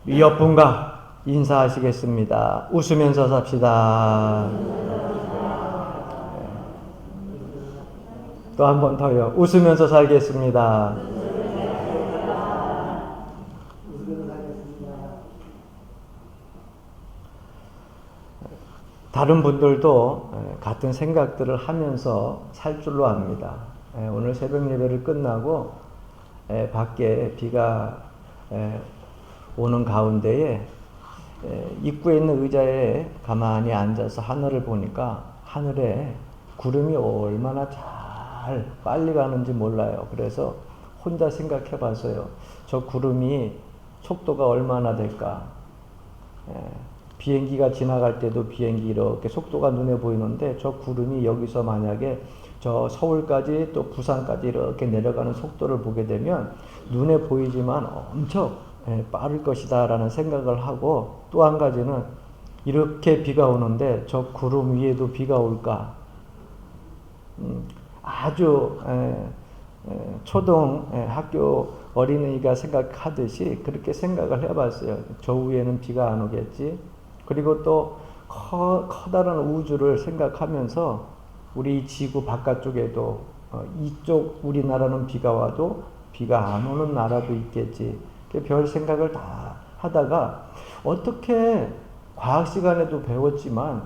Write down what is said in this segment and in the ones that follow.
옆분과 인사하시겠습니다. 웃으면서 삽시다. 또 한 번 더요. 웃으면서 살겠습니다. 다른 분들도 같은 생각들을 하면서 살 줄로 압니다. 오늘 새벽 예배를 끝나고 밖에 비가 오는 가운데에 입구에 있는 의자에 가만히 앉아서 하늘을 보니까 하늘에 구름이 얼마나 잘 빨리 가는지 몰라요. 그래서 혼자 생각해 봤어요. 저 구름이 속도가 얼마나 될까? 비행기가 지나갈 때도 비행기 이렇게 속도가 눈에 보이는데 저 구름이 여기서 만약에 저 서울까지 또 부산까지 이렇게 내려가는 속도를 보게 되면 눈에 보이지만 엄청 빠를 것이다 라는 생각을 하고, 또 한 가지는 이렇게 비가 오는데 저 구름 위에도 비가 올까? 아주 초등 학교 어린이가 생각하듯이 그렇게 생각을 해봤어요. 저 위에는 비가 안 오겠지. 그리고 또 커다란 우주를 생각하면서 우리 지구 바깥쪽에도 이쪽 우리나라는 비가 와도 비가 안 오는 나라도 있겠지. 별 생각을 다 하다가 어떻게 과학 시간에도 배웠지만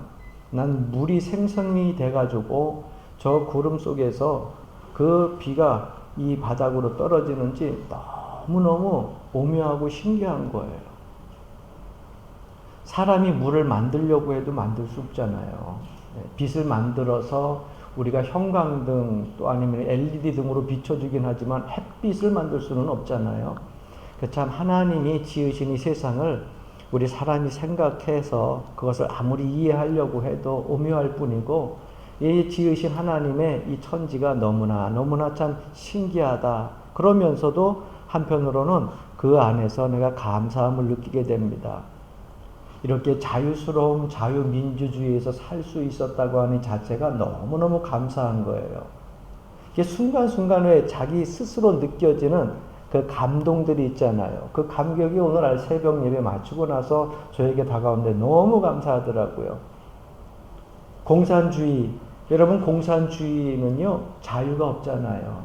난 물이 생성이 돼가지고 저 구름 속에서 그 비가 이 바닥으로 떨어지는지 너무너무 오묘하고 신기한 거예요. 사람이 물을 만들려고 해도 만들 수 없잖아요. 빛을 만들어서 우리가 형광등 또 아니면 LED 등으로 비춰주긴 하지만 햇빛을 만들 수는 없잖아요. 참 하나님이 지으신 이 세상을 우리 사람이 생각해서 그것을 아무리 이해하려고 해도 오묘할 뿐이고, 이 지으신 하나님의 이 천지가 너무나 참 신기하다. 그러면서도 한편으로는 그 안에서 내가 감사함을 느끼게 됩니다. 이렇게 자유스러운 자유민주주의에서 살 수 있었다고 하는 자체가 너무너무 감사한 거예요. 이게 순간순간에 자기 스스로 느껴지는 그 감동들이 있잖아요. 그 감격이 오늘 새벽 예배 마치고 나서 저에게 다가오는데 너무 감사하더라고요. 공산주의, 여러분 공산주의는요 자유가 없잖아요.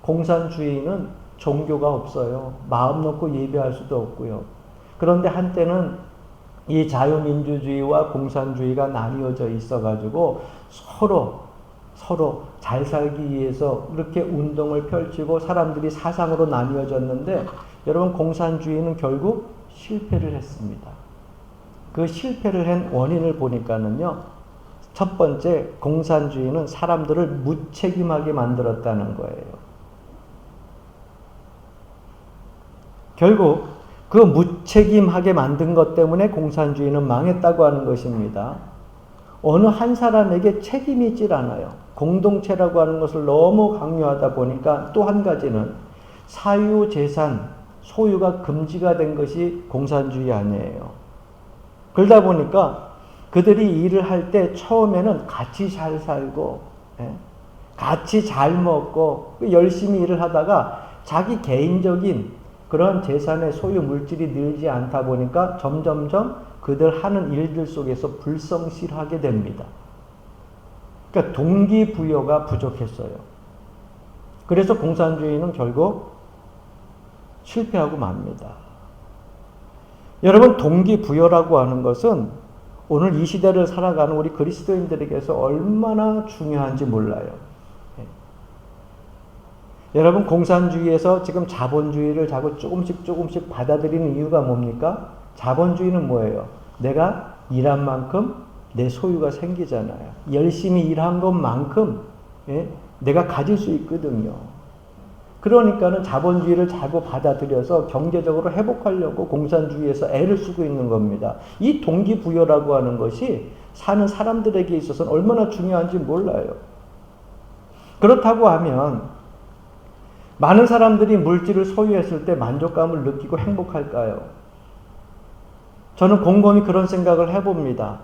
공산주의는 종교가 없어요. 마음 놓고 예배할 수도 없고요. 그런데 한때는 이 자유민주주의와 공산주의가 나뉘어져 있어가지고 서로 잘 살기 위해서 이렇게 운동을 펼치고 사람들이 사상으로 나뉘어졌는데, 여러분 공산주의는 결국 실패를 했습니다. 그 실패를 한 원인을 보니까는요, 첫 번째, 공산주의는 사람들을 무책임하게 만들었다는 거예요. 결국 그 무책임하게 만든 것 때문에 공산주의는 망했다고 하는 것입니다. 어느 한 사람에게 책임이 있질 않아요. 공동체라고 하는 것을 너무 강요하다 보니까, 또 한 가지는 사유재산, 소유가 금지가 된 것이 공산주의 아니에요. 그러다 보니까 그들이 일을 할 때 처음에는 같이 잘 살고 같이 잘 먹고 열심히 일을 하다가 자기 개인적인 그런 재산의 소유 물질이 늘지 않다 보니까 점점점 그들 하는 일들 속에서 불성실하게 됩니다. 그러니까 동기부여가 부족했어요. 그래서 공산주의는 결국 실패하고 맙니다. 여러분, 동기부여라고 하는 것은 오늘 이 시대를 살아가는 우리 그리스도인들에게서 얼마나 중요한지 몰라요. 여러분, 공산주의에서 지금 자본주의를 자꾸 조금씩 받아들이는 이유가 뭡니까? 자본주의는 뭐예요? 내가 일한 만큼 내 소유가 생기잖아요. 열심히 일한 것만큼 내가 가질 수 있거든요. 그러니까는 자본주의를 자꾸 받아들여서 경제적으로 회복하려고 공산주의에서 애를 쓰고 있는 겁니다. 이 동기부여라고 하는 것이 사는 사람들에게 있어서는 얼마나 중요한지 몰라요. 그렇다고 하면 많은 사람들이 물질을 소유했을 때 만족감을 느끼고 행복할까요? 저는 곰곰이 그런 생각을 해봅니다.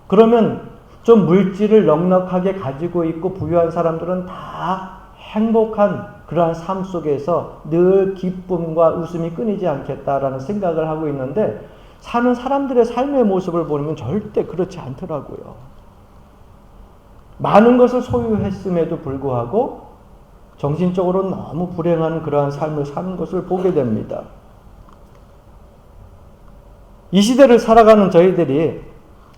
그러면 좀 물질을 넉넉하게 가지고 있고 부유한 사람들은 다 행복한 그러한 삶 속에서 늘 기쁨과 웃음이 끊이지 않겠다라는 생각을 하고 있는데 사는 사람들의 삶의 모습을 보면 절대 그렇지 않더라고요. 많은 것을 소유했음에도 불구하고 정신적으로 너무 불행한 그러한 삶을 사는 것을 보게 됩니다. 이 시대를 살아가는 저희들이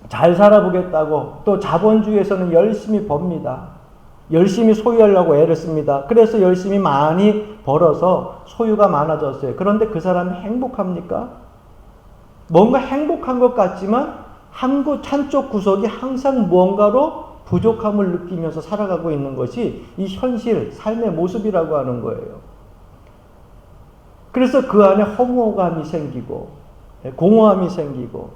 잘 살아보겠다고 또 자본주의에서는 열심히 법니다. 열심히 소유하려고 애를 습니다. 그래서 열심히 많이 벌어서 소유가 많아졌어요. 그런데 그 사람이 행복합니까? 뭔가 행복한 것 같지만 한쪽 구석이 항상 무언가로 부족함을 느끼면서 살아가고 있는 것이 이 현실, 삶의 모습이라고 하는 거예요. 그래서 그 안에 허무감이 생기고 공허함이 생기고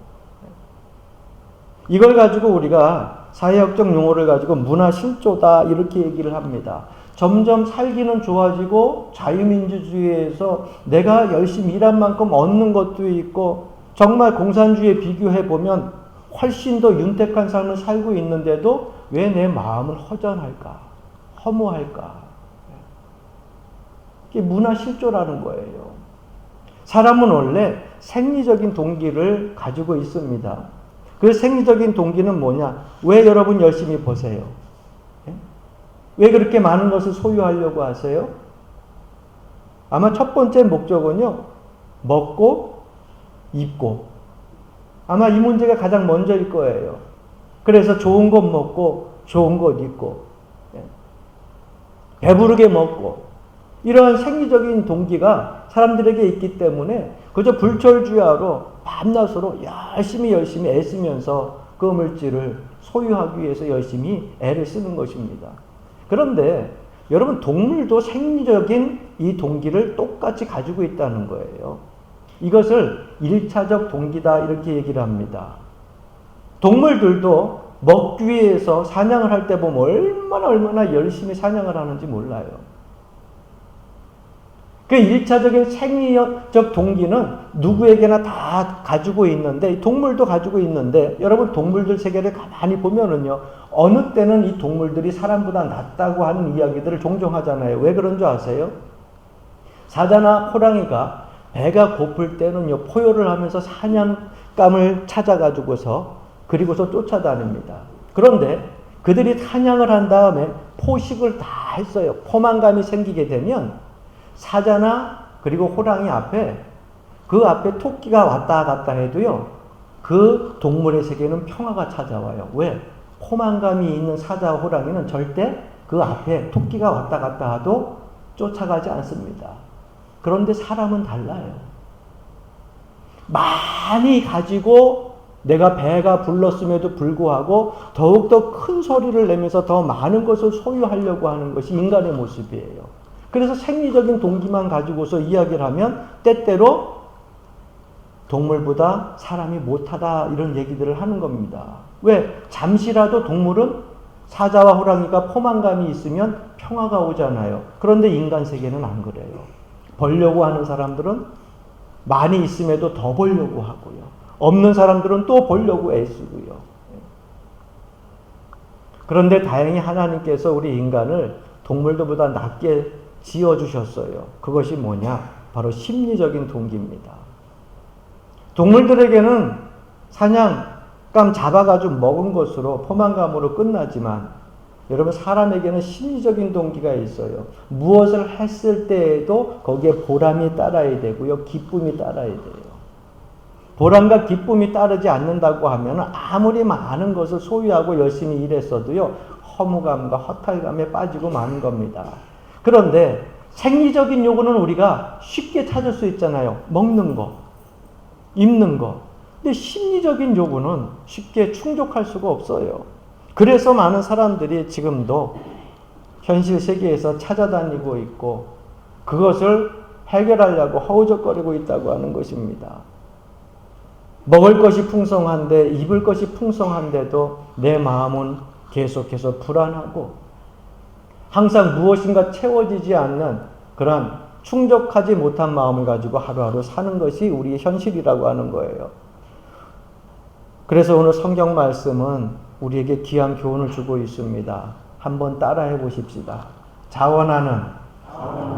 이걸 가지고 우리가 사회학적 용어를 가지고 문화실조다 이렇게 얘기를 합니다. 점점 살기는 좋아지고 자유민주주의에서 내가 열심히 일한 만큼 얻는 것도 있고 정말 공산주의에 비교해 보면 훨씬 더 윤택한 삶을 살고 있는데도 왜 내 마음은 허전할까? 허무할까? 이게 문화실조라는 거예요. 사람은 원래 생리적인 동기를 가지고 있습니다. 그 생리적인 동기는 뭐냐? 왜 여러분 열심히 버세요? 왜 그렇게 많은 것을 소유하려고 하세요? 아마 첫 번째 목적은요, 먹고, 입고. 아마 이 문제가 가장 먼저일 거예요. 그래서 좋은 것 먹고, 좋은 것 입고, 배부르게 먹고, 이러한 생리적인 동기가 사람들에게 있기 때문에 그저 불철주야로 밤낮으로 열심히 애쓰면서 그 물질을 소유하기 위해서 열심히 애를 쓰는 것입니다. 그런데 여러분 동물도 생리적인 이 동기를 똑같이 가지고 있다는 거예요. 이것을 1차적 동기다 이렇게 얘기를 합니다. 동물들도 먹기 위해서 사냥을 할 때 보면 얼마나 열심히 사냥을 하는지 몰라요. 그 1차적인 생리적 동기는 누구에게나 다 가지고 있는데 동물도 가지고 있는데 여러분 동물들 세계를 가만히 보면은요 어느 때는 이 동물들이 사람보다 낫다고 하는 이야기들을 종종 하잖아요. 왜 그런 줄 아세요? 사자나 호랑이가 배가 고플 때는요 포효를 하면서 사냥감을 찾아가지고서 그리고서 쫓아다닙니다. 그런데 그들이 사냥을 한 다음에 포식을 다 했어요. 포만감이 생기게 되면 사자나 그리고 호랑이 앞에 그 앞에 토끼가 왔다 갔다 해도요 그 동물의 세계는 평화가 찾아와요. 왜? 포만감이 있는 사자와 호랑이는 절대 그 앞에 토끼가 왔다 갔다 해도 쫓아가지 않습니다. 그런데 사람은 달라요. 많이 가지고 내가 배가 불렀음에도 불구하고 더욱더 큰 소리를 내면서 더 많은 것을 소유하려고 하는 것이 인간의 모습이에요. 그래서 생리적인 동기만 가지고서 이야기를 하면 때때로 동물보다 사람이 못하다 이런 얘기들을 하는 겁니다. 왜? 잠시라도 동물은 사자와 호랑이가 포만감이 있으면 평화가 오잖아요. 그런데 인간 세계는 안 그래요. 벌려고 하는 사람들은 많이 있음에도 더 벌려고 하고요. 없는 사람들은 또 벌려고 애쓰고요. 그런데 다행히 하나님께서 우리 인간을 동물들보다 낫게 지어주셨어요. 그것이 뭐냐? 바로 심리적인 동기입니다. 동물들에게는 사냥감 잡아가지고 먹은 것으로 포만감으로 끝나지만 여러분 사람에게는 심리적인 동기가 있어요. 무엇을 했을 때에도 거기에 보람이 따라야 되고요. 기쁨이 따라야 돼요. 보람과 기쁨이 따르지 않는다고 하면 아무리 많은 것을 소유하고 열심히 일했어도요. 허무감과 허탈감에 빠지고 마는 겁니다. 그런데 생리적인 요구는 우리가 쉽게 찾을 수 있잖아요. 먹는 거, 입는 거. 근데 심리적인 요구는 쉽게 충족할 수가 없어요. 그래서 많은 사람들이 지금도 현실 세계에서 찾아다니고 있고 그것을 해결하려고 허우적거리고 있다고 하는 것입니다. 먹을 것이 풍성한데 입을 것이 풍성한데도 내 마음은 계속해서 불안하고 항상 무엇인가 채워지지 않는 그런 충족하지 못한 마음을 가지고 하루하루 사는 것이 우리의 현실이라고 하는 거예요. 그래서 오늘 성경 말씀은 우리에게 귀한 교훈을 주고 있습니다. 한번 따라해 보십시다. 자원하는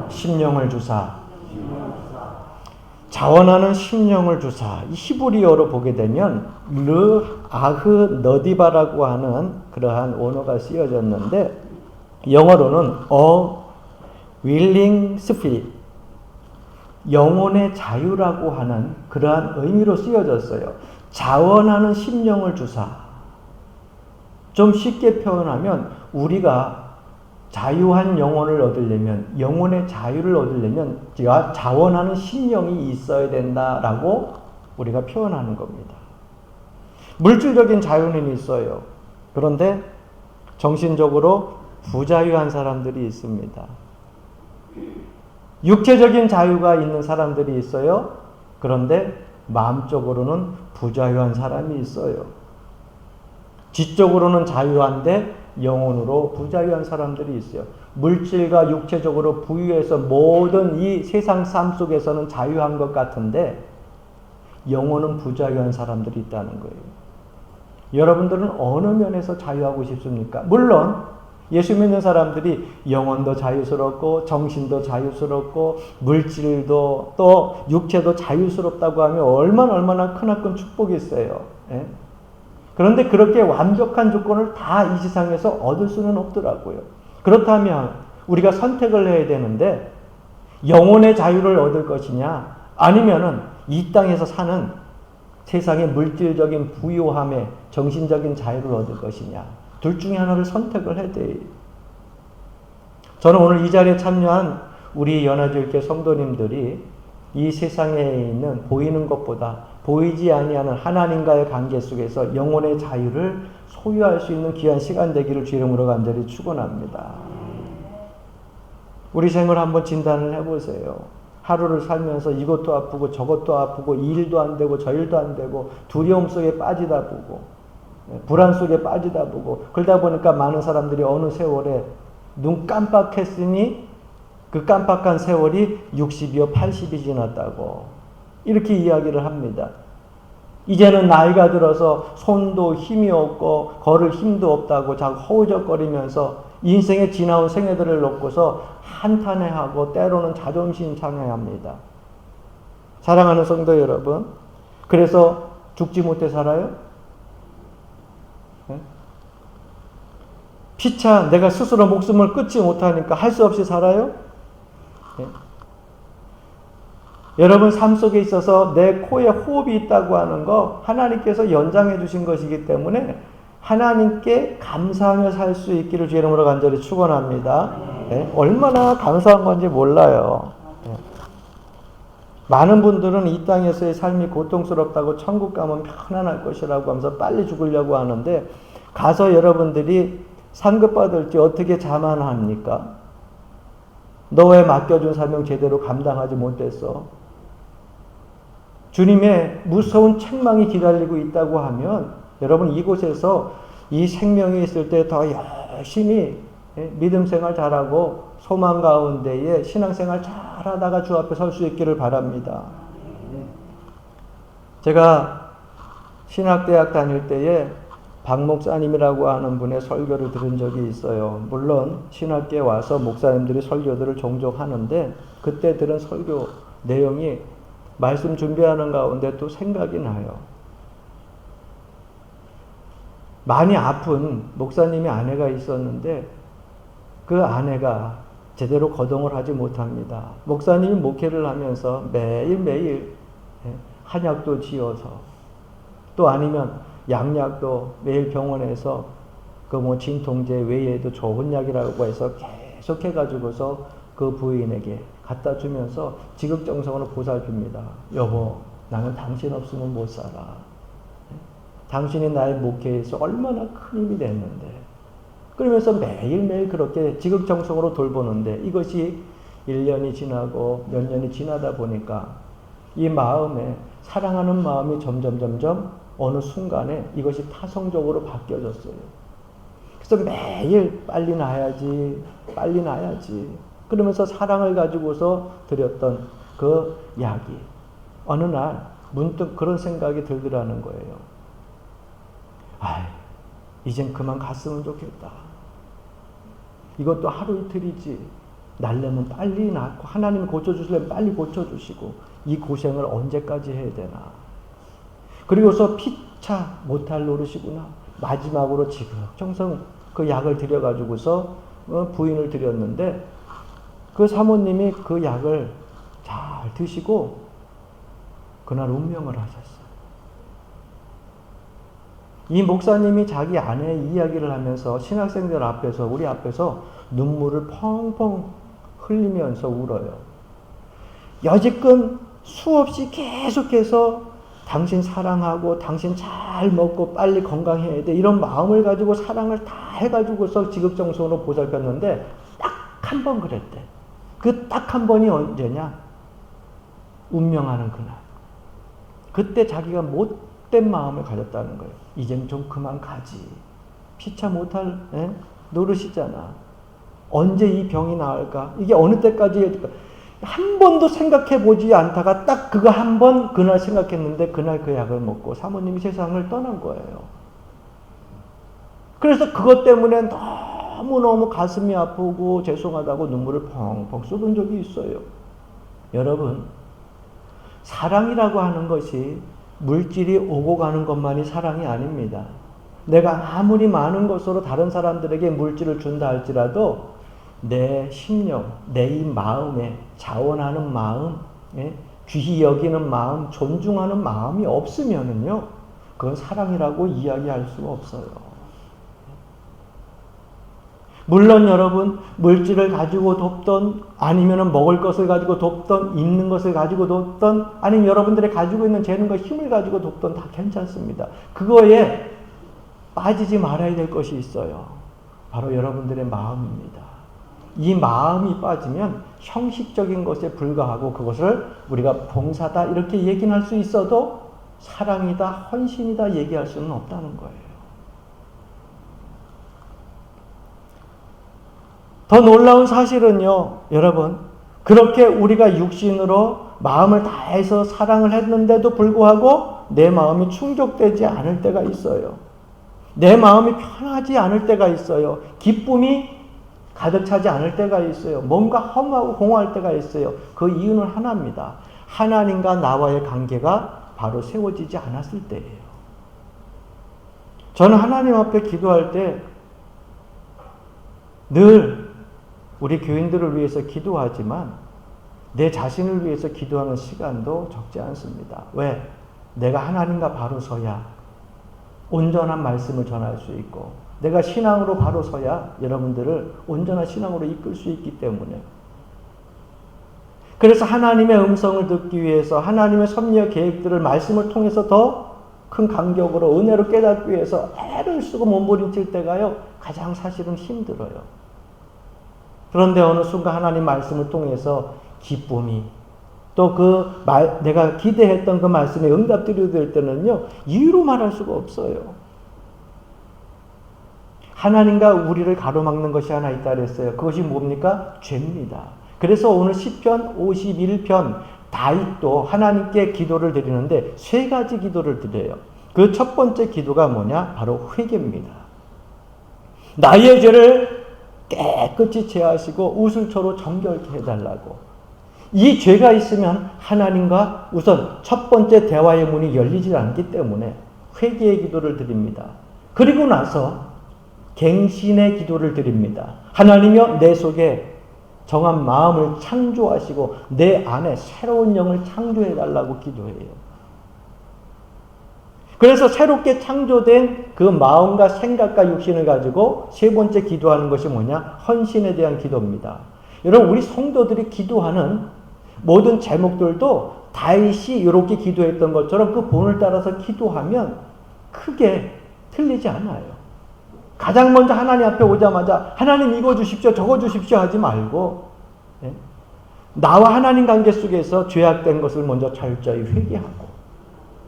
심령을 주사. 자원하는 심령을 주사. 이 히브리어로 보게 되면 르 아흐 너디바라고 하는 그러한 원어가 쓰여졌는데 영어로는 willing spirit, 영혼의 자유라고 하는 그러한 의미로 쓰여졌어요. 자원하는 심령을 주사. 좀 쉽게 표현하면 우리가 자유한 영혼을 얻으려면, 영혼의 자유를 얻으려면 자원하는 심령이 있어야 된다라고 우리가 표현하는 겁니다. 물질적인 자유는 있어요. 그런데 정신적으로 부자유한 사람들이 있습니다. 육체적인 자유가 있는 사람들이 있어요. 그런데 마음적으로는 부자유한 사람이 있어요. 지적으로는 자유한데 영혼으로 부자유한 사람들이 있어요. 물질과 육체적으로 부유해서 모든 이 세상 삶 속에서는 자유한 것 같은데 영혼은 부자유한 사람들이 있다는 거예요. 여러분들은 어느 면에서 자유하고 싶습니까? 물론 예수 믿는 사람들이 영혼도 자유스럽고 정신도 자유스럽고 물질도 또 육체도 자유스럽다고 하면 얼마나 크나큰 축복이 있어요. 예? 그런데 그렇게 완벽한 조건을 다 이 세상에서 얻을 수는 없더라고요. 그렇다면 우리가 선택을 해야 되는데 영혼의 자유를 얻을 것이냐 아니면은 이 땅에서 사는 세상의 물질적인 부유함에 정신적인 자유를 얻을 것이냐, 둘 중에 하나를 선택을 해야 돼요. 저는 오늘 이 자리에 참여한 우리 연화주일교 성도님들이 이 세상에 있는 보이는 것보다 보이지 아니하는 하나님과의 관계 속에서 영혼의 자유를 소유할 수 있는 귀한 시간 되기를 주 이름으로 간절히 축원합니다. 우리 생을 한번 진단을 해보세요. 하루를 살면서 이것도 아프고 저것도 아프고 이 일도 안 되고 저 일도 안 되고 두려움 속에 빠지다 보고 불안 속에 빠지다 보고 그러다 보니까 많은 사람들이 어느 세월에 눈 깜빡했으니 그 깜빡한 세월이 60이요 80이 지났다고 이렇게 이야기를 합니다. 이제는 나이가 들어서 손도 힘이 없고 걸을 힘도 없다고 자꾸 허우적거리면서 인생에 지나온 생애들을 놓고서 한탄해하고 때로는 자존심 상해합니다. 사랑하는 성도 여러분, 그래서 죽지 못해 살아요? 네? 피차 내가 스스로 목숨을 끊지 못하니까 할 수 없이 살아요? 네? 여러분 삶 속에 있어서 내 코에 호흡이 있다고 하는 거 하나님께서 연장해 주신 것이기 때문에 하나님께 감사하며 살 수 있기를 주 이름으로 간절히 축원합니다. 네? 얼마나 감사한 건지 몰라요. 네. 많은 분들은 이 땅에서의 삶이 고통스럽다고 천국 가면 편안할 것이라고 하면서 빨리 죽으려고 하는데 가서 여러분들이 상급받을지 어떻게 자만합니까? 너 왜 맡겨준 사명 제대로 감당하지 못했어? 주님의 무서운 책망이 기다리고 있다고 하면 여러분 이곳에서 이 생명이 있을 때 더 열심히 믿음 생활 잘하고 소망 가운데에 신앙생활 잘하다가 주 앞에 설 수 있기를 바랍니다. 제가 신학대학 다닐 때에 박 목사님이라고 하는 분의 설교를 들은 적이 있어요. 물론 신학교에 와서 목사님들이 설교들을 종종 하는데 그때 들은 설교 내용이 말씀 준비하는 가운데 또 생각이 나요. 많이 아픈 목사님의 아내가 있었는데 그 아내가 제대로 거동을 하지 못합니다. 목사님이 목회를 하면서 매일매일 한약도 지어서 또 아니면 양약도 매일 병원에서 그 뭐 진통제 외에도 좋은 약이라고 해서 계속 해가지고서 그 부인에게 갖다 주면서 지극정성으로 보살핍니다. 여보, 나는 당신 없으면 못 살아. 당신이 나의 목회에서 얼마나 큰 힘이 됐는데. 그러면서 매일매일 그렇게 지극정성으로 돌보는데 이것이 1년이 지나고 몇 년이 지나다 보니까 이 마음에 사랑하는 마음이 점점 어느 순간에 이것이 타성적으로 바뀌어졌어요. 그래서 매일 빨리 나야지 그러면서 사랑을 가지고서 드렸던 그 약이 어느 날 문득 그런 생각이 들더라는 거예요. 이젠 그만 갔으면 좋겠다. 이것도 하루 이틀이지. 날려면 빨리 낫고 하나님이 고쳐주시려면 빨리 고쳐주시고 이 고생을 언제까지 해야 되나. 그리고서 피차 못할 노릇이구나. 마지막으로 지극정성 그 약을 들여가지고서 부인을 드렸는데 그 사모님이 그 약을 잘 드시고 그날 운명을 하셨어요. 이 목사님이 자기 아내의 이야기를 하면서 신학생들 앞에서 우리 앞에서 눈물을 펑펑 흘리면서 울어요. 여지껏 수없이 계속해서 당신 사랑하고 당신 잘 먹고 빨리 건강해야 돼 이런 마음을 가지고 사랑을 다 해가지고서 지극정성으로 보살폈는데 딱 한 번 그랬대. 그 딱 한 번이 언제냐? 운명하는 그날. 그때 자기가 못된 마음을 가졌다는 거예요. 이젠 좀 그만 가지. 피차 못할 노릇이잖아. 언제 이 병이 나을까? 이게 어느 때까지 해야 될까? 한 번도 생각해보지 않다가 딱 그거 한 번 그날 생각했는데 그날 그 약을 먹고 사모님이 세상을 떠난 거예요. 그래서 그것 때문에 너무너무 가슴이 아프고 죄송하다고 눈물을 펑펑 쏟은 적이 있어요. 여러분, 사랑이라고 하는 것이 물질이 오고 가는 것만이 사랑이 아닙니다. 내가 아무리 많은 것으로 다른 사람들에게 물질을 준다 할지라도 내 심령, 내 이 마음에 자원하는 마음, 귀히 여기는 마음, 존중하는 마음이 없으면은요, 그건 사랑이라고 이야기할 수가 없어요. 물론 여러분, 물질을 가지고 돕던, 아니면은 먹을 것을 가지고 돕던, 입는 것을 가지고 돕던, 아니면 여러분들이 가지고 있는 재능과 힘을 가지고 돕던 다 괜찮습니다. 그거에 빠지지 말아야 될 것이 있어요. 바로 여러분들의 마음입니다. 이 마음이 빠지면 형식적인 것에 불과하고 그것을 우리가 봉사다 이렇게 얘기는 할 수 있어도 사랑이다, 헌신이다 얘기할 수는 없다는 거예요. 더 놀라운 사실은요, 여러분, 그렇게 우리가 육신으로 마음을 다해서 사랑을 했는데도 불구하고 내 마음이 충족되지 않을 때가 있어요. 내 마음이 편하지 않을 때가 있어요. 기쁨이 가득 차지 않을 때가 있어요. 뭔가 허무하고 공허할 때가 있어요. 그 이유는 하나입니다. 하나님과 나와의 관계가 바로 세워지지 않았을 때예요. 저는 하나님 앞에 기도할 때 늘 우리 교인들을 위해서 기도하지만 내 자신을 위해서 기도하는 시간도 적지 않습니다. 왜? 내가 하나님과 바로 서야 온전한 말씀을 전할 수 있고 내가 신앙으로 바로 서야 여러분들을 온전한 신앙으로 이끌 수 있기 때문에. 그래서 하나님의 음성을 듣기 위해서 하나님의 섭리와 계획들을 말씀을 통해서 더 큰 간격으로 은혜로 깨닫기 위해서 애를 쓰고 몸부림칠 때가요 가장 사실은 힘들어요. 그런데 어느 순간 하나님 말씀을 통해서 기쁨이 또 내가 기대했던 그 말씀에 응답드려야 될 때는요 이유로 말할 수가 없어요. 하나님과 우리를 가로막는 것이 하나 있다 그랬어요. 그것이 뭡니까? 죄입니다. 그래서 오늘 시편 51편 다윗도 하나님께 기도를 드리는데 세 가지 기도를 드려요. 그 첫 번째 기도가 뭐냐? 바로 회개입니다. 나의 죄를 깨끗이 제하시고 우슬초로 정결케 해달라고. 이 죄가 있으면 하나님과 우선 첫 번째 대화의 문이 열리지 않기 때문에 회개의 기도를 드립니다. 그리고 나서 갱신의 기도를 드립니다. 하나님이여 내 속에 정한 마음을 창조하시고 내 안에 새로운 영을 창조해달라고 기도해요. 그래서 새롭게 창조된 그 마음과 생각과 육신을 가지고 세 번째 기도하는 것이 뭐냐? 헌신에 대한 기도입니다. 여러분 우리 성도들이 기도하는 모든 제목들도 다윗이 이렇게 기도했던 것처럼 그 본을 따라서 기도하면 크게 틀리지 않아요. 가장 먼저 하나님 앞에 오자마자 하나님 이거 주십시오 저거 주십시오 하지 말고 나와 하나님 관계 속에서 죄악된 것을 먼저 철저히 회개하고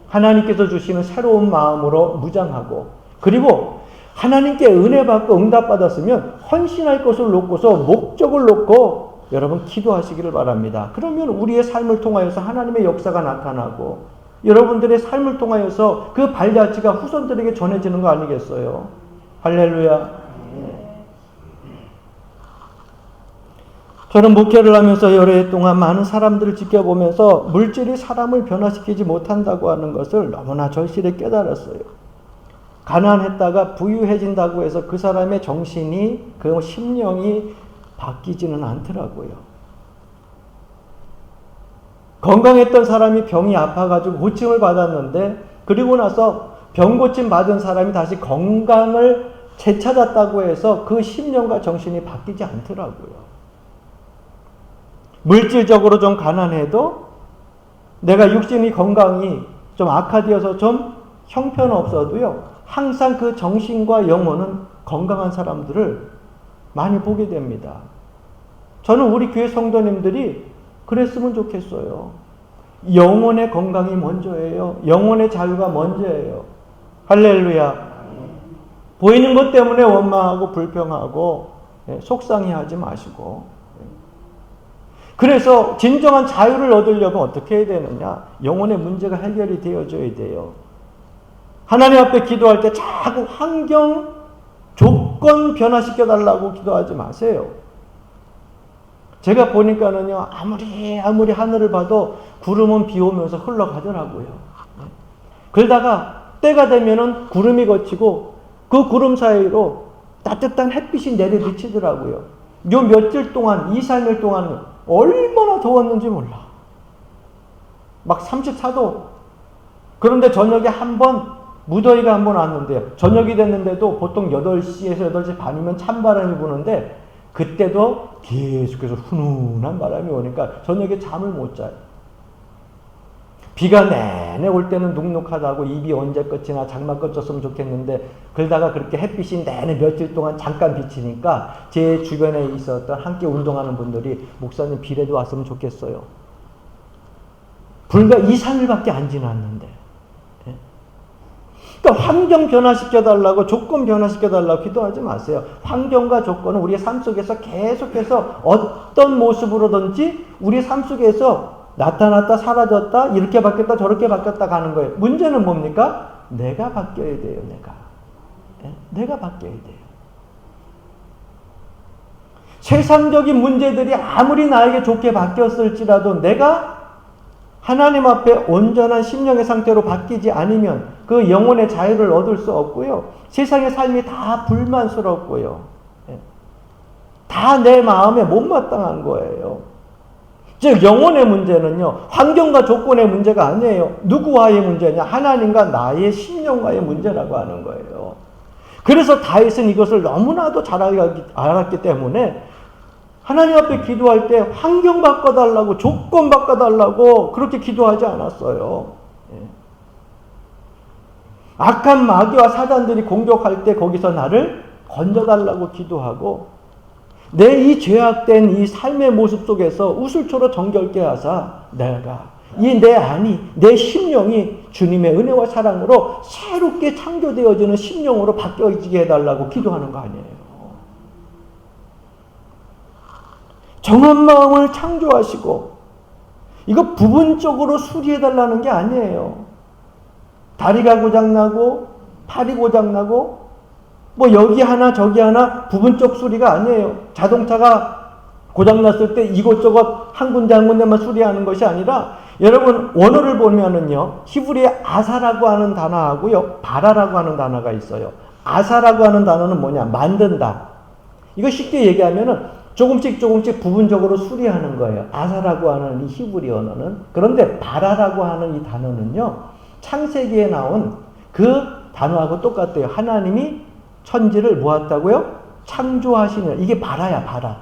하나님께서 주시는 새로운 마음으로 무장하고 그리고 하나님께 은혜 받고 응답 받았으면 헌신할 것을 놓고서 목적을 놓고 여러분 기도하시기를 바랍니다. 그러면 우리의 삶을 통하여서 하나님의 역사가 나타나고 여러분들의 삶을 통하여서 그 발자취가 후손들에게 전해지는 거 아니겠어요? 할렐루야. 저는 목회를 하면서 여러 해 동안 많은 사람들을 지켜보면서 물질이 사람을 변화시키지 못한다고 하는 것을 너무나 절실히 깨달았어요. 가난했다가 부유해진다고 해서 그 사람의 정신이, 그 심령이 바뀌지는 않더라고요. 건강했던 사람이 병이 아파가지고 고침을 받았는데, 그리고 나서 병 고침 받은 사람이 다시 건강을 되찾았다고 해서 그 심령과 정신이 바뀌지 않더라고요. 물질적으로 좀 가난해도 내가 육신이 건강이 좀 악화되어서 좀 형편없어도요, 항상 그 정신과 영혼은 건강한 사람들을 많이 보게 됩니다. 저는 우리 교회 성도님들이 그랬으면 좋겠어요. 영혼의 건강이 먼저예요. 영혼의 자유가 먼저예요. 할렐루야. 보이는 것 때문에 원망하고 불평하고 속상해하지 마시고, 그래서 진정한 자유를 얻으려면 어떻게 해야 되느냐? 영혼의 문제가 해결이 되어져야 돼요. 하나님 앞에 기도할 때 자꾸 환경, 조건 변화시켜달라고 기도하지 마세요. 제가 보니까는요, 아무리 하늘을 봐도 구름은 비 오면서 흘러가더라고요. 그러다가 때가 되면은 구름이 걷히고 그 구름 사이로 따뜻한 햇빛이 내려 비치더라고요. 요 며칠 동안, 2, 3일 동안 얼마나 더웠는지 몰라. 막 34도. 그런데 저녁에 무더위가 한 번 왔는데요. 저녁이 됐는데도 보통 8시에서 8시 반이면 찬바람이 부는데, 그때도 계속해서 훈훈한 바람이 오니까 저녁에 잠을 못 자요. 비가 내내 올 때는 눅눅하다고 입이 언제 끝이나 장마 끝졌으면 좋겠는데, 그러다가 그렇게 햇빛이 내내 며칠 동안 잠깐 비치니까 제 주변에 있었던 함께 운동하는 분들이 목사님 비라도 왔으면 좋겠어요. 불과 2, 3일밖에 안 지났는데. 그러니까 환경 변화시켜달라고, 조건 변화시켜달라고 기도하지 마세요. 환경과 조건은 우리의 삶 속에서 계속해서 어떤 모습으로든지 우리의 삶 속에서 나타났다 사라졌다, 이렇게 바뀌었다 저렇게 바뀌었다 가는 거예요. 문제는 뭡니까? 내가 바뀌어야 돼요. 내가 바뀌어야 돼요. 세상적인 문제들이 아무리 나에게 좋게 바뀌었을지라도 내가 하나님 앞에 온전한 심령의 상태로 바뀌지 않으면 그 영혼의 자유를 얻을 수 없고요. 세상의 삶이 다 불만스럽고요. 다 내 마음에 못마땅한 거예요. 즉 영혼의 문제는요, 환경과 조건의 문제가 아니에요. 누구와의 문제냐? 하나님과 나의 심령과의 문제라고 하는 거예요. 그래서 다윗은 이것을 너무나도 잘 알았기 때문에 하나님 앞에 기도할 때 환경 바꿔달라고, 조건 바꿔달라고 그렇게 기도하지 않았어요. 악한 마귀와 사단들이 공격할 때 거기서 나를 건져달라고 기도하고, 내 이 죄악된 이 삶의 모습 속에서 우슬초로 정결케 하사 내가 내 안이, 내 심령이 주님의 은혜와 사랑으로 새롭게 창조되어지는 심령으로 바뀌어지게 해달라고 기도하는 거 아니에요. 정한 마음을 창조하시고, 이거 부분적으로 수리해달라는 게 아니에요. 다리가 고장나고 팔이 고장나고 뭐 여기 하나 저기 하나 부분적 수리가 아니에요. 자동차가 고장났을 때 이것저것 한 군데 한 군데만 수리하는 것이 아니라, 여러분 원어를 보면은요, 히브리의 아사라고 하는 단어하고요, 바라라고 하는 단어가 있어요. 아사라고 하는 단어는 뭐냐? 만든다. 이거 쉽게 얘기하면은 조금씩 부분적으로 수리하는 거예요. 아사라고 하는 이 히브리 언어는. 그런데 바라라고 하는 이 단어는요, 창세기에 나온 그 단어하고 똑같아요. 하나님이 천지를 모았다고요? 창조하시는, 이게 바라야, 바라.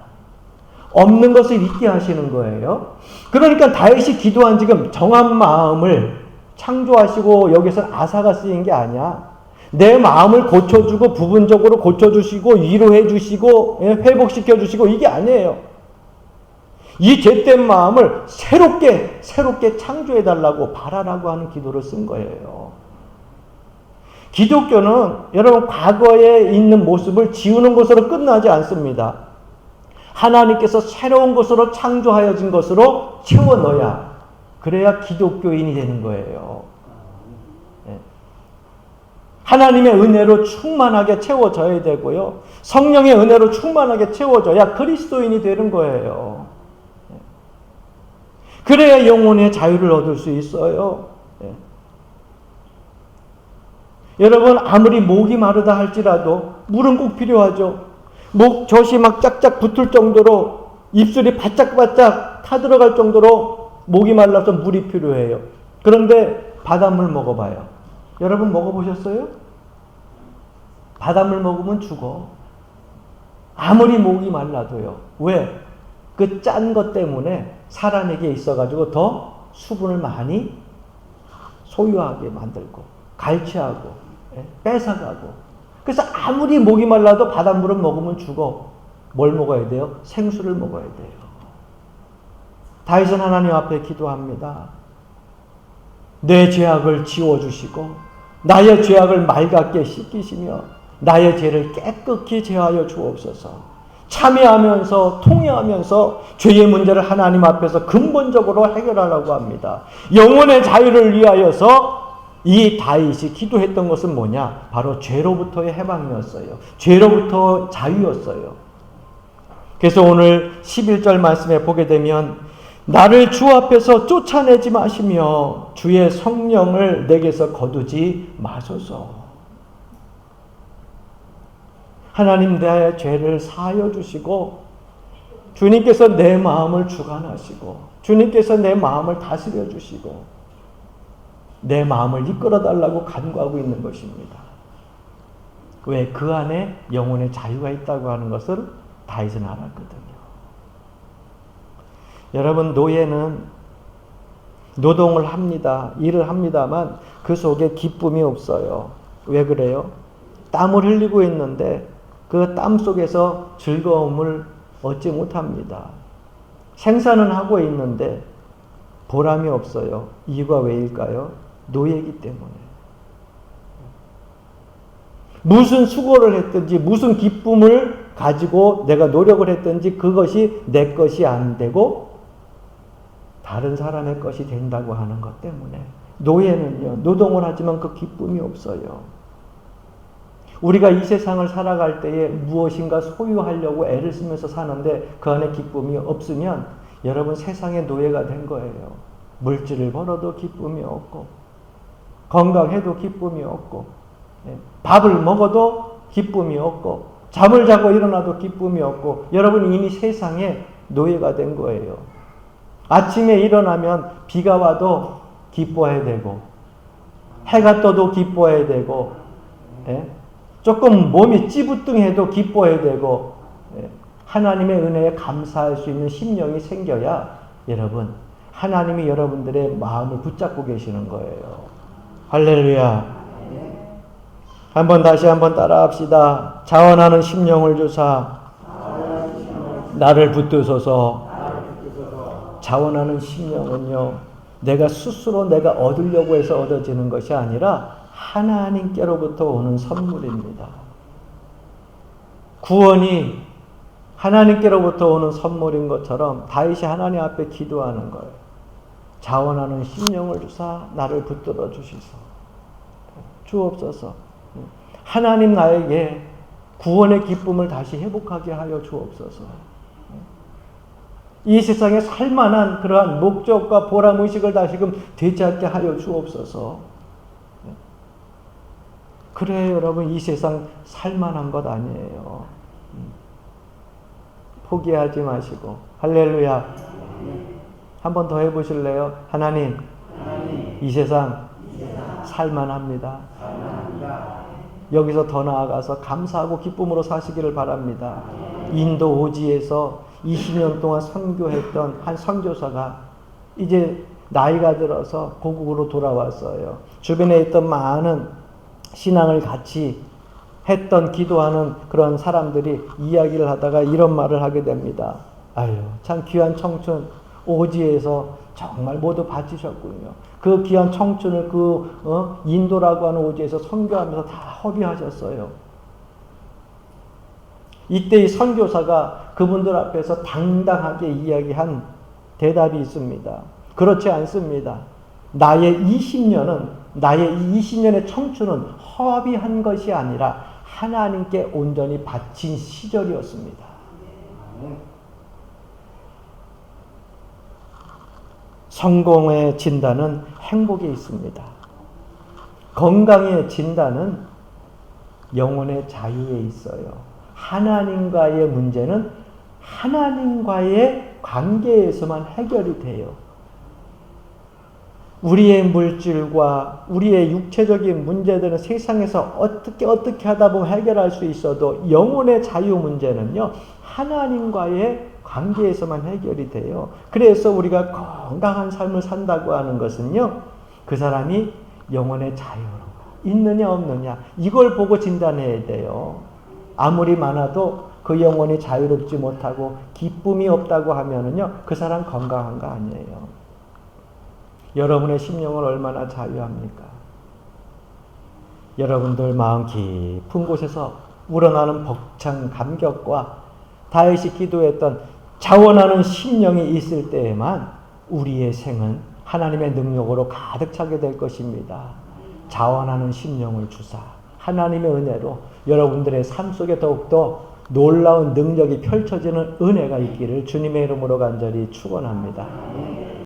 없는 것을 있게 하시는 거예요. 그러니까 다윗이 기도한 지금 정한 마음을 창조하시고, 여기서 아사가 쓰인 게 아니야. 내 마음을 고쳐주고, 부분적으로 고쳐주시고, 위로해 주시고, 회복시켜 주시고, 이게 아니에요. 이 죄된 마음을 새롭게 창조해 달라고 바라라고 하는 기도를 쓴 거예요. 기독교는 여러분 과거에 있는 모습을 지우는 것으로 끝나지 않습니다. 하나님께서 새로운 것으로 창조하여진 것으로 채워 넣어야, 그래야 기독교인이 되는 거예요. 하나님의 은혜로 충만하게 채워져야 되고요. 성령의 은혜로 충만하게 채워져야 그리스도인이 되는 거예요. 그래야 영혼의 자유를 얻을 수 있어요. 여러분, 아무리 목이 마르다 할지라도 물은 꼭 필요하죠. 목젖이 막 짝짝 붙을 정도로, 입술이 바짝바짝 타들어갈 정도로 목이 말라서 물이 필요해요. 그런데 바닷물 먹어봐요. 여러분 먹어보셨어요? 바닷물 먹으면 죽어. 아무리 목이 말라도요. 왜? 그 짠 것 때문에 사람에게 있어가지고 더 수분을 많이 소유하게 만들고, 갈취하고, 뺏어가고. 그래서 아무리 목이 말라도 바닷물을 먹으면 죽어. 뭘 먹어야 돼요? 생수를 먹어야 돼요. 다윗은 하나님 앞에 기도합니다. 내 죄악을 지워주시고 나의 죄악을 맑게 씻기시며 나의 죄를 깨끗이 제하여 주옵소서. 참여하면서 통회하면서 죄의 문제를 하나님 앞에서 근본적으로 해결하려고 합니다. 영혼의 자유를 위하여서 이 다윗이 기도했던 것은 뭐냐? 바로 죄로부터의 해방이었어요. 죄로부터 자유였어요. 그래서 오늘 11절 말씀에 보게 되면 나를 주 앞에서 쫓아내지 마시며 주의 성령을 내게서 거두지 마소서. 하나님 내 죄를 사하여 주시고 주님께서 내 마음을 주관하시고 주님께서 내 마음을 다스려 주시고 내 마음을 이끌어 달라고 간구하고 있는 것입니다. 왜? 그 안에 영혼의 자유가 있다고 하는 것을 다윗은 알았거든요. 여러분, 노예는 노동을 합니다. 일을 합니다만 그 속에 기쁨이 없어요. 왜 그래요? 땀을 흘리고 있는데 그 땀 속에서 즐거움을 얻지 못합니다. 생산은 하고 있는데 보람이 없어요. 이유가 왜일까요? 노예이기 때문에. 무슨 수고를 했든지 무슨 기쁨을 가지고 내가 노력을 했든지 그것이 내 것이 안 되고 다른 사람의 것이 된다고 하는 것 때문에 노예는요, 노동을 하지만 그 기쁨이 없어요. 우리가 이 세상을 살아갈 때에 무엇인가 소유하려고 애를 쓰면서 사는데 그 안에 기쁨이 없으면 여러분 세상의 노예가 된 거예요. 물질을 벌어도 기쁨이 없고 건강해도 기쁨이 없고 밥을 먹어도 기쁨이 없고 잠을 자고 일어나도 기쁨이 없고 여러분 이미 세상의 노예가 된 거예요. 아침에 일어나면 비가 와도 기뻐해야 되고 해가 떠도 기뻐해야 되고 조금 몸이 찌부뚱해도 기뻐해야 되고 하나님의 은혜에 감사할 수 있는 심령이 생겨야 여러분 하나님이 여러분들의 마음을 붙잡고 계시는 거예요. 할렐루야. 다시 한번 따라합시다. 자원하는 심령을 주사 나를 붙드소서. 자원하는 심령은요, 내가 스스로 내가 얻으려고 해서 얻어지는 것이 아니라 하나님께로부터 오는 선물입니다. 구원이 하나님께로부터 오는 선물인 것처럼 다윗이 하나님 앞에 기도하는 거예요. 자원하는 심령을 주사 나를 붙들어 주시소. 주옵소서. 하나님 나에게 구원의 기쁨을 다시 회복하게 하여 주옵소서. 이 세상에 살만한 그러한 목적과 보람의식을 다시금 되찾게 하여 주옵소서. 그래 여러분 이 세상 살만한 것 아니에요. 포기하지 마시고 할렐루야. 한 번 더 해보실래요? 하나님, 이 세상 살만합니다. 여기서 더 나아가서 감사하고 기쁨으로 사시기를 바랍니다. 인도 오지에서 20년 동안 선교했던 한 선교사가 이제 나이가 들어서 고국으로 돌아왔어요. 주변에 있던 많은 신앙을 같이 했던 기도하는 그런 사람들이 이야기를 하다가 이런 말을 하게 됩니다. 아유, 참 귀한 청춘 오지에서 정말 모두 바치셨군요. 그 귀한 청춘을 인도라고 하는 오지에서 선교하면서 다 허비하셨어요. 이때 이 선교사가 그분들 앞에서 당당하게 이야기한 대답이 있습니다. 그렇지 않습니다. 나의 20년은 나의 이 20년의 청춘은 허비한 것이 아니라 하나님께 온전히 바친 시절이었습니다. 성공의 진단은 행복에 있습니다. 건강의 진단은 영혼의 자유에 있어요. 하나님과의 문제는 하나님과의 관계에서만 해결이 돼요. 우리의 물질과 우리의 육체적인 문제들은 세상에서 어떻게 하다 보면 해결할 수 있어도 영혼의 자유 문제는요, 하나님과의 관계에서만 해결이 돼요. 그래서 우리가 건강한 삶을 산다고 하는 것은요, 그 사람이 영혼의 자유가 있느냐 없느냐 이걸 보고 진단해야 돼요. 아무리 많아도 그 영혼이 자유롭지 못하고 기쁨이 없다고 하면은요, 그 사람 건강한 거 아니에요. 여러분의 심령은 얼마나 자유합니까? 여러분들 마음 깊은 곳에서 우러나는 벅찬 감격과 다윗이 기도했던 자원하는 심령이 있을 때에만 우리의 생은 하나님의 능력으로 가득 차게 될 것입니다. 자원하는 심령을 주사 하나님의 은혜로 여러분들의 삶 속에 더욱더 놀라운 능력이 펼쳐지는 은혜가 있기를 주님의 이름으로 간절히 축원합니다.